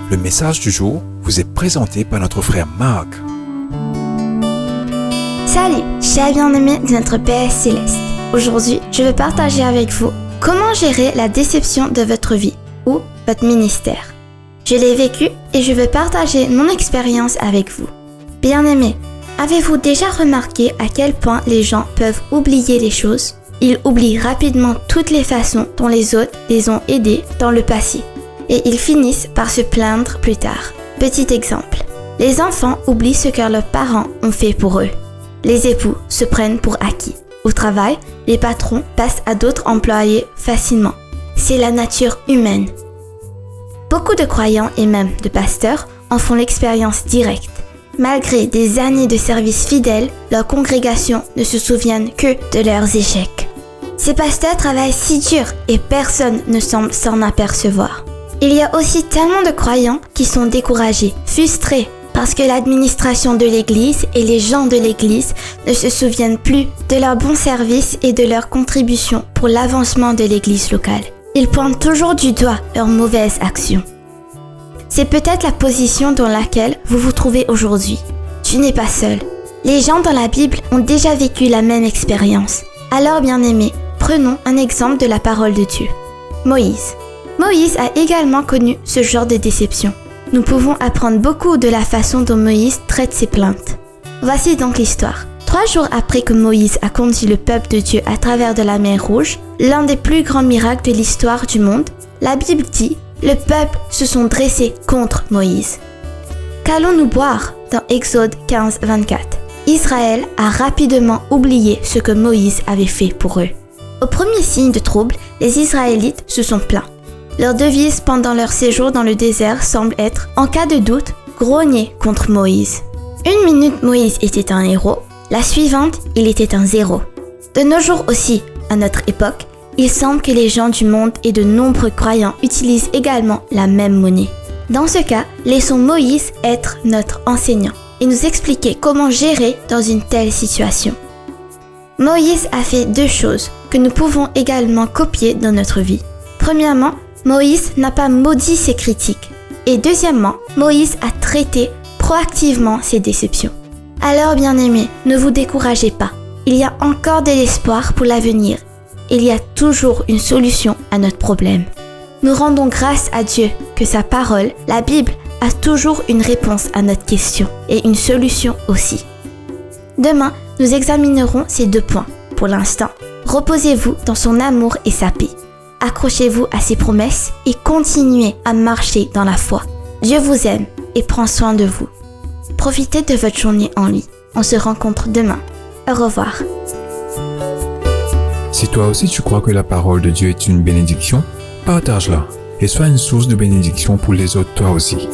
Le message du jour vous est présenté par notre frère Marc. Salut, chers bien-aimés de notre Père Céleste. Aujourd'hui, je veux partager avec vous comment gérer la déception de votre vie ou votre ministère. Je l'ai vécu et je veux partager mon expérience avec vous. Bien-aimés, avez-vous déjà remarqué à quel point les gens peuvent oublier les choses? Ils oublient rapidement toutes les façons dont les autres les ont aidés dans le passé. Et ils finissent par se plaindre plus tard. Petit exemple. Les enfants oublient ce que leurs parents ont fait pour eux. Les époux se prennent pour acquis. Au travail, les patrons passent à d'autres employés facilement. C'est la nature humaine. Beaucoup de croyants et même de pasteurs en font l'expérience directe. Malgré des années de service fidèle, leur congrégation ne se souviennent que de leurs échecs. Ces pasteurs travaillent si dur et personne ne semble s'en apercevoir. Il y a aussi tellement de croyants qui sont découragés, frustrés, parce que l'administration de l'Église et les gens de l'Église ne se souviennent plus de leur bon service et de leur contribution pour l'avancement de l'Église locale. Ils pointent toujours du doigt leurs mauvaises actions. C'est peut-être la position dans laquelle vous vous trouvez aujourd'hui. Tu n'es pas seul. Les gens dans la Bible ont déjà vécu la même expérience. Alors, bien-aimés, prenons un exemple de la parole de Dieu. Moïse. Moïse a également connu ce genre de déception. Nous pouvons apprendre beaucoup de la façon dont Moïse traite ses plaintes. Voici donc l'histoire. 3 jours après que Moïse a conduit le peuple de Dieu à travers de la mer Rouge, l'un des plus grands miracles de l'histoire du monde, la Bible dit « Le peuple se sont dressés contre Moïse ». Qu'allons-nous boire dans Exode 15, 24 ? Israël a rapidement oublié ce que Moïse avait fait pour eux. Au premier signe de trouble, les Israélites se sont plaints. Leur devise pendant leur séjour dans le désert semble être « En cas de doute, grognez contre Moïse ». Une minute, Moïse était un héros. La suivante, il était un zéro. De nos jours aussi, à notre époque, il semble que les gens du monde et de nombreux croyants utilisent également la même monnaie. Dans ce cas, laissons Moïse être notre enseignant et nous expliquer comment gérer dans une telle situation. Moïse a fait 2 choses que nous pouvons également copier dans notre vie. Premièrement, Moïse n'a pas maudit ses critiques. Et deuxièmement, Moïse a traité proactivement ses déceptions. Alors, bien-aimés, ne vous découragez pas. Il y a encore de l'espoir pour l'avenir. Il y a toujours une solution à notre problème. Nous rendons grâce à Dieu que sa parole, la Bible, a toujours une réponse à notre question et une solution aussi. Demain, nous examinerons ces 2 points. Pour l'instant, reposez-vous dans son amour et sa paix. Accrochez-vous à ses promesses et continuez à marcher dans la foi. Dieu vous aime et prend soin de vous. Profitez de votre journée en lui. On se rencontre demain. Au revoir. Si toi aussi tu crois que la parole de Dieu est une bénédiction, partage-la et sois une source de bénédiction pour les autres toi aussi.